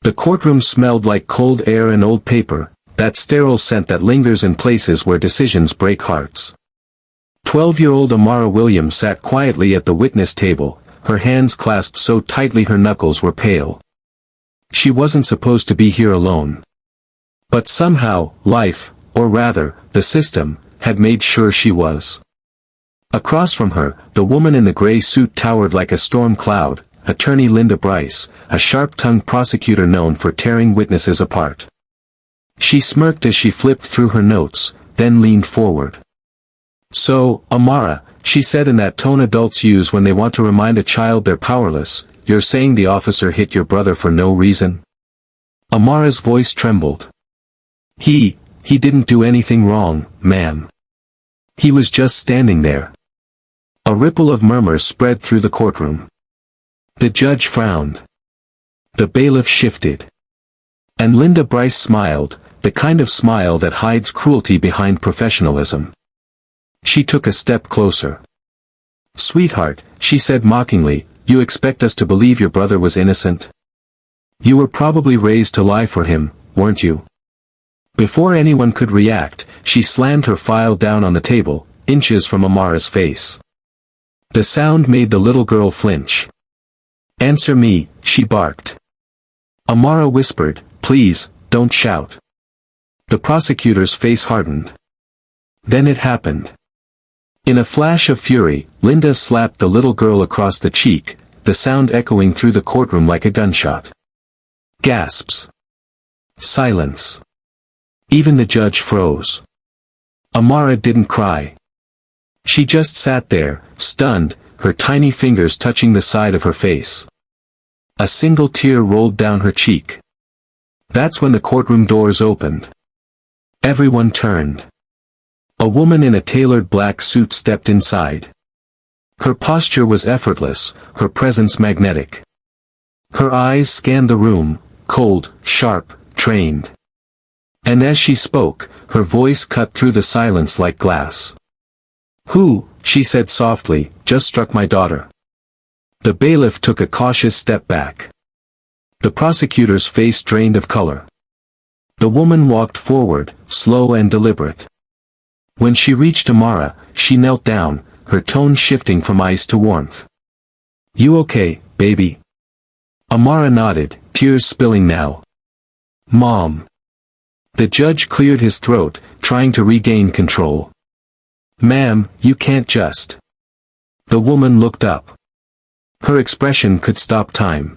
The courtroom smelled like cold air and old paper, that sterile scent that lingers in places where decisions break hearts. 12-year-old Amara Williams sat quietly at the witness table, her hands clasped so tightly her knuckles were pale. She wasn't supposed to be here alone. But somehow, life, or rather, the system, had made sure she was. Across from her, the woman in the gray suit towered like a storm cloud, Attorney Linda Bryce, a sharp-tongued prosecutor known for tearing witnesses apart. She smirked as she flipped through her notes, then leaned forward. "So, Amara," she said in that tone adults use when they want to remind a child they're powerless, "you're saying the officer hit your brother for no reason?" Amara's voice trembled. He didn't do anything wrong, ma'am. He was just standing there." A ripple of murmurs spread through the courtroom. The judge frowned. The bailiff shifted. And Linda Bryce smiled, the kind of smile that hides cruelty behind professionalism. She took a step closer. "Sweetheart," she said mockingly, "you expect us to believe your brother was innocent? You were probably raised to lie for him, weren't you?" Before anyone could react, she slammed her file down on the table, inches from Amara's face. The sound made the little girl flinch. "Answer me," she barked. Amara whispered, "Please, don't shout." The prosecutor's face hardened. Then it happened. In a flash of fury, Linda slapped the little girl across the cheek, the sound echoing through the courtroom like a gunshot. Gasps. Silence. Even the judge froze. Amara didn't cry. She just sat there, stunned, her tiny fingers touching the side of her face. A single tear rolled down her cheek. That's when the courtroom doors opened. Everyone turned. A woman in a tailored black suit stepped inside. Her posture was effortless, her presence magnetic. Her eyes scanned the room, cold, sharp, trained. And as she spoke, her voice cut through the silence like glass. "Who," she said softly, "just struck my daughter?" The bailiff took a cautious step back. The prosecutor's face drained of color. The woman walked forward, slow and deliberate. When she reached Amara, she knelt down, her tone shifting from ice to warmth. "You okay, baby?" Amara nodded, tears spilling now. "Mom." The judge cleared his throat, trying to regain control. "Ma'am, you can't just." The woman looked up. Her expression could stop time.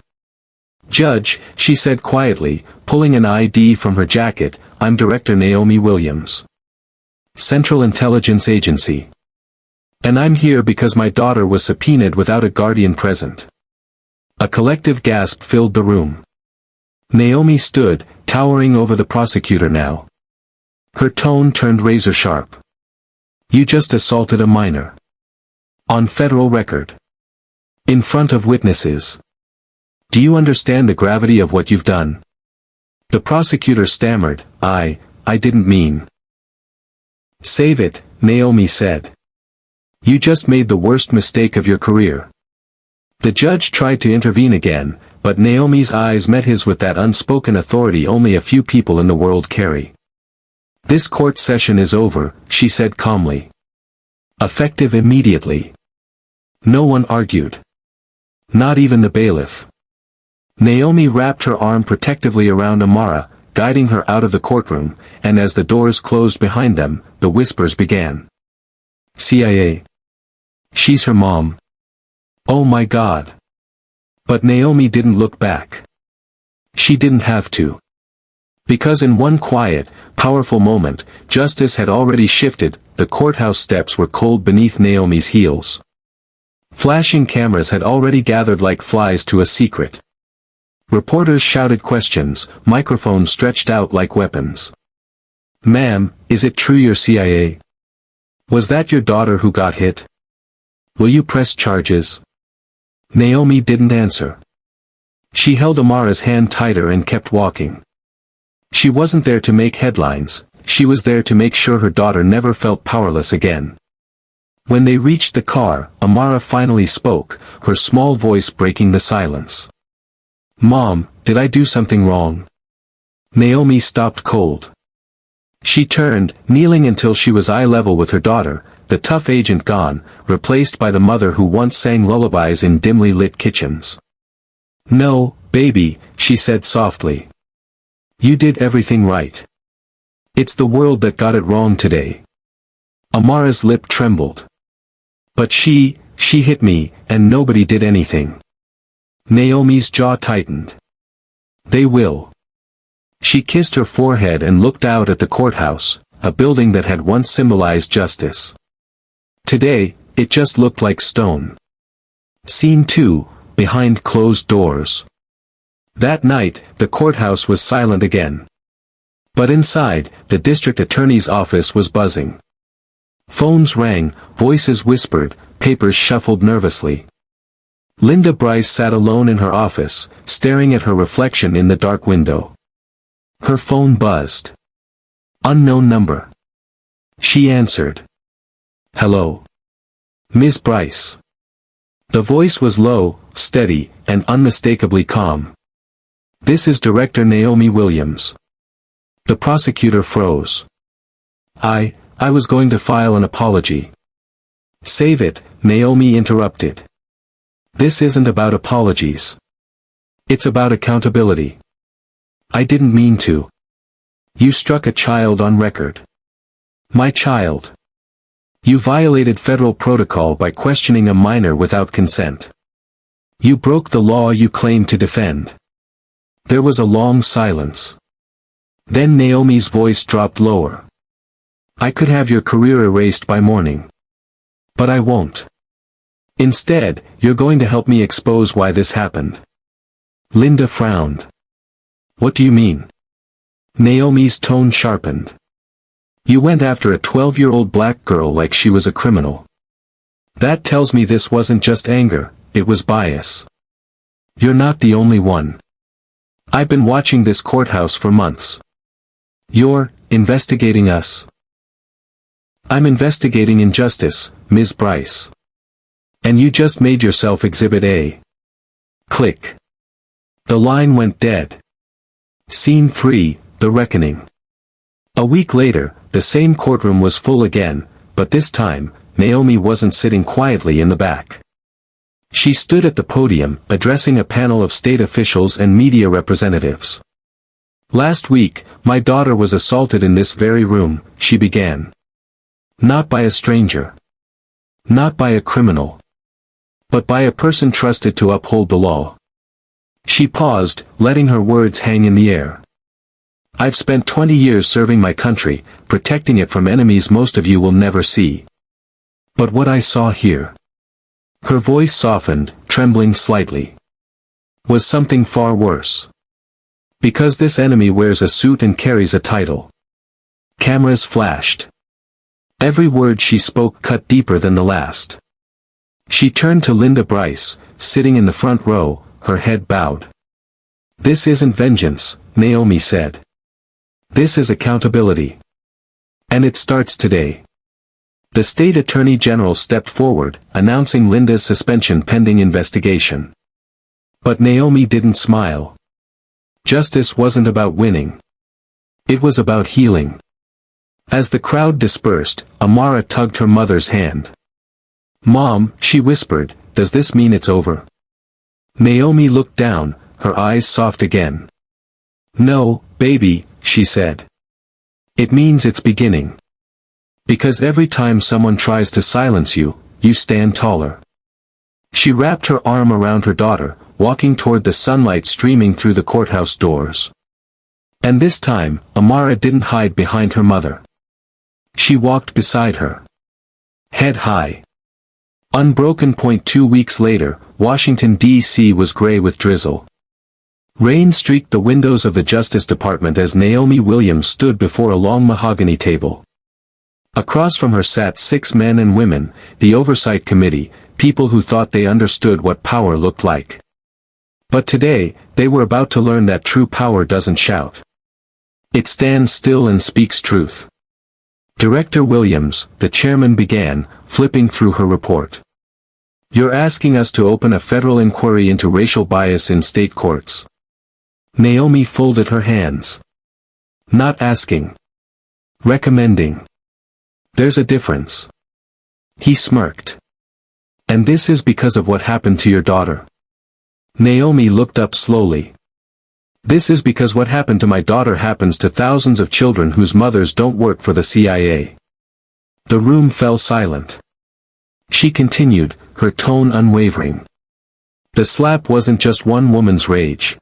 "Judge," she said quietly, pulling an ID from her jacket, "I'm Director Naomi Williams. Central Intelligence Agency. And I'm here because my daughter was subpoenaed without a guardian present." A collective gasp filled the room. Naomi stood, towering over the prosecutor now. Her tone turned razor sharp. "You just assaulted a minor. On federal record. In front of witnesses. Do you understand the gravity of what you've done?" The prosecutor stammered, I didn't mean." "Save it," Naomi said. "You just made the worst mistake of your career." The judge tried to intervene again, but Naomi's eyes met his with that unspoken authority only a few people in the world carry. "This court session is over," she said calmly. "Effective immediately." No one argued. Not even the bailiff. Naomi wrapped her arm protectively around Amara, guiding her out of the courtroom, and as the doors closed behind them, the whispers began. "CIA. She's her mom. Oh my God." But Naomi didn't look back. She didn't have to. Because in one quiet, powerful moment, justice had already shifted, the courthouse steps were cold beneath Naomi's heels. Flashing cameras had already gathered like flies to a secret. Reporters shouted questions, microphones stretched out like weapons. "Ma'am, is it true you're CIA? Was that your daughter who got hit? Will you press charges?" Naomi didn't answer. She held Amara's hand tighter and kept walking. She wasn't there to make headlines, she was there to make sure her daughter never felt powerless again. When they reached the car, Amara finally spoke, her small voice breaking the silence. Mom, did I do something wrong? Naomi stopped cold. She turned, kneeling until she was eye level with her daughter, the tough agent gone, replaced by the mother who once sang lullabies in dimly lit kitchens. No, baby, she said softly. You did everything right. It's the world that got it wrong today. Amara's lip trembled. But she hit me, and nobody did anything. Naomi's jaw tightened. They will. She kissed her forehead and looked out at the courthouse, a building that had once symbolized justice. Today, it just looked like stone. Scene 2, behind closed doors. That night, the courthouse was silent again. But inside, the district attorney's office was buzzing. Phones rang, voices whispered, papers shuffled nervously. Linda Bryce sat alone in her office, staring at her reflection in the dark window. Her phone buzzed. Unknown number. She answered. Hello. Ms. Bryce. The voice was low, steady, and unmistakably calm. This is Director Naomi Williams. The prosecutor froze. I was going to file an apology. Save it, Naomi interrupted. This isn't about apologies. It's about accountability. I didn't mean to. You struck a child on record. My child. You violated federal protocol by questioning a minor without consent. You broke the law you claimed to defend. There was a long silence. Then Naomi's voice dropped lower. I could have your career erased by morning. But I won't. Instead, you're going to help me expose why this happened. Linda frowned. What do you mean? Naomi's tone sharpened. You went after a 12-year-old black girl like she was a criminal. That tells me this wasn't just anger, it was bias. You're not the only one. I've been watching this courthouse for months. You're investigating us. I'm investigating injustice, Ms. Bryce. And you just made yourself Exhibit A. Click. The line went dead. Scene 3, The Reckoning. A week later, the same courtroom was full again, but this time, Naomi wasn't sitting quietly in the back. She stood at the podium, addressing a panel of state officials and media representatives. Last week, my daughter was assaulted in this very room, she began. Not by a stranger. Not by a criminal. But by a person trusted to uphold the law. She paused, letting her words hang in the air. I've spent 20 years serving my country, protecting it from enemies most of you will never see. But what I saw here. Her voice softened, trembling slightly. Was something far worse. Because this enemy wears a suit and carries a title. Cameras flashed. Every word she spoke cut deeper than the last. She turned to Linda Bryce, sitting in the front row, her head bowed. This isn't vengeance, Naomi said. This is accountability. And it starts today. The state attorney general stepped forward, announcing Linda's suspension pending investigation. But Naomi didn't smile. Justice wasn't about winning. It was about healing. As the crowd dispersed, Amara tugged her mother's hand. Mom, she whispered, does this mean it's over? Naomi looked down, her eyes soft again. No, baby, she said. It means it's beginning. Because every time someone tries to silence you, you stand taller. She wrapped her arm around her daughter, walking toward the sunlight streaming through the courthouse doors. And this time, Amara didn't hide behind her mother. She walked beside her. Head high. Unbroken. 2 weeks later, Washington, D.C. was gray with drizzle. Rain streaked the windows of the Justice Department as Naomi Williams stood before a long mahogany table. Across from her sat 6 men and women, the Oversight Committee, people who thought they understood what power looked like. But today, they were about to learn that true power doesn't shout. It stands still and speaks truth. Director Williams, the chairman began, flipping through her report. You're asking us to open a federal inquiry into racial bias in state courts. Naomi folded her hands. Not asking. Recommending. There's a difference. He smirked. And this is because of what happened to your daughter. Naomi looked up slowly. This is because what happened to my daughter happens to thousands of children whose mothers don't work for the CIA. The room fell silent. She continued, her tone unwavering. The slap wasn't just one woman's rage.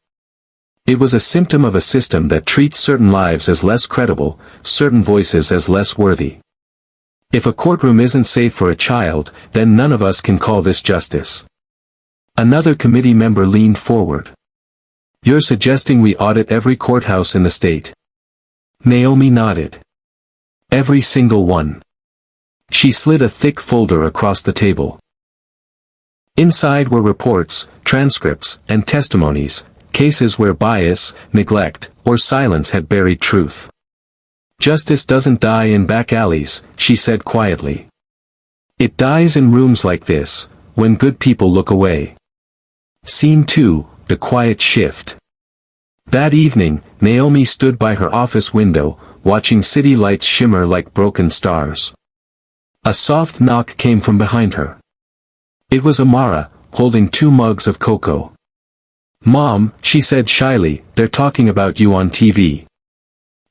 It was a symptom of a system that treats certain lives as less credible, certain voices as less worthy. If a courtroom isn't safe for a child, then none of us can call this justice. Another committee member leaned forward. You're suggesting we audit every courthouse in the state? Naomi nodded. Every single one. She slid a thick folder across the table. Inside were reports, transcripts, and testimonies, cases where bias, neglect, or silence had buried truth. Justice doesn't die in back alleys, she said quietly. It dies in rooms like this, when good people look away. Scene 2, the quiet shift. That evening, Naomi stood by her office window, watching city lights shimmer like broken stars. A soft knock came from behind her. It was Amara, holding 2 mugs of cocoa. Mom, she said shyly, they're talking about you on TV.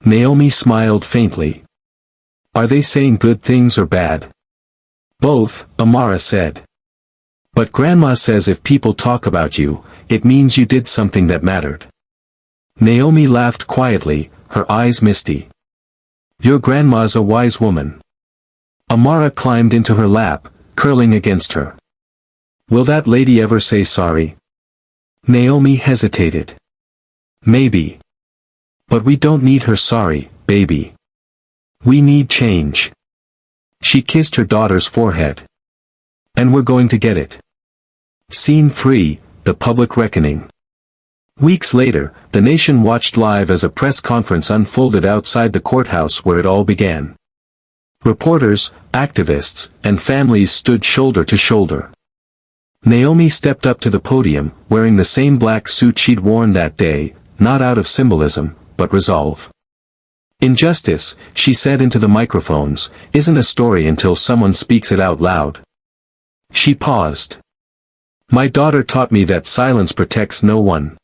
Naomi smiled faintly. Are they saying good things or bad? Both, Amara said. But Grandma says if people talk about you, it means you did something that mattered. Naomi laughed quietly, her eyes misty. Your grandma's a wise woman. Amara climbed into her lap, curling against her. Will that lady ever say sorry? Naomi hesitated. Maybe. But we don't need her sorry, baby. We need change. She kissed her daughter's forehead. And we're going to get it. Scene 3, the public reckoning. Weeks later, the nation watched live as a press conference unfolded outside the courthouse where it all began. Reporters, activists, and families stood shoulder to shoulder. Naomi stepped up to the podium, wearing the same black suit she'd worn that day, not out of symbolism, but resolve. Injustice, she said into the microphones, isn't a story until someone speaks it out loud. She paused. My daughter taught me that silence protects no one.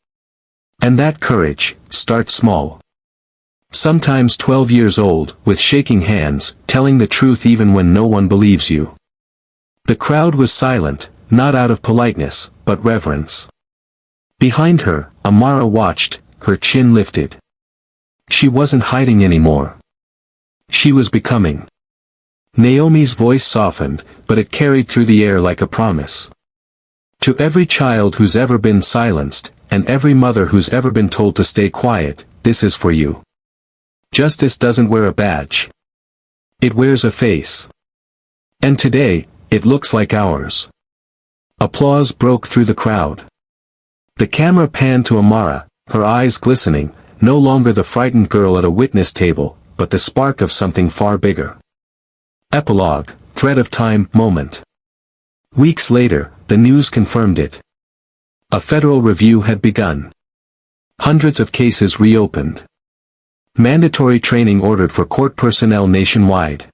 And that courage, starts small. Sometimes 12 years old, with shaking hands, telling the truth even when no one believes you. The crowd was silent, not out of politeness, but reverence. Behind her, Amara watched, her chin lifted. She wasn't hiding anymore. She was becoming. Naomi's voice softened, but it carried through the air like a promise. To every child who's ever been silenced, and every mother who's ever been told to stay quiet, this is for you. Justice doesn't wear a badge. It wears a face. And today, it looks like ours. Applause broke through the crowd. The camera panned to Amara, her eyes glistening, no longer the frightened girl at a witness table, but the spark of something far bigger. Epilogue, thread of time, moment. Weeks later, the news confirmed it. A federal review had begun. Hundreds of cases reopened. Mandatory training ordered for court personnel nationwide.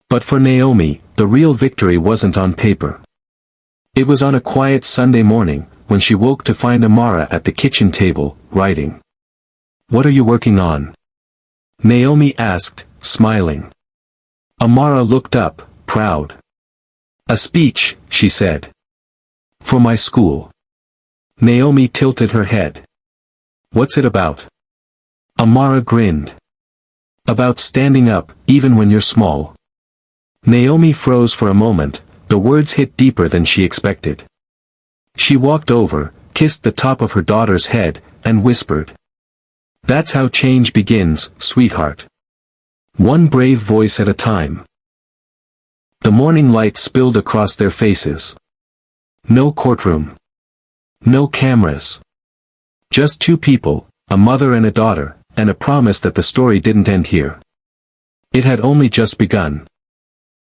But for Naomi, the real victory wasn't on paper. It was on a quiet Sunday morning, when she woke to find Amara at the kitchen table, writing. What are you working on? Naomi asked, smiling. Amara looked up, proud. A speech, she said. For my school. Naomi tilted her head. What's it about? Amara grinned. About standing up, even when you're small. Naomi froze for a moment, the words hit deeper than she expected. She walked over, kissed the top of her daughter's head, and whispered. That's how change begins, sweetheart. One brave voice at a time. The morning light spilled across their faces. No courtroom. No cameras. Just 2 people, a mother and a daughter, and a promise that the story didn't end here. It had only just begun.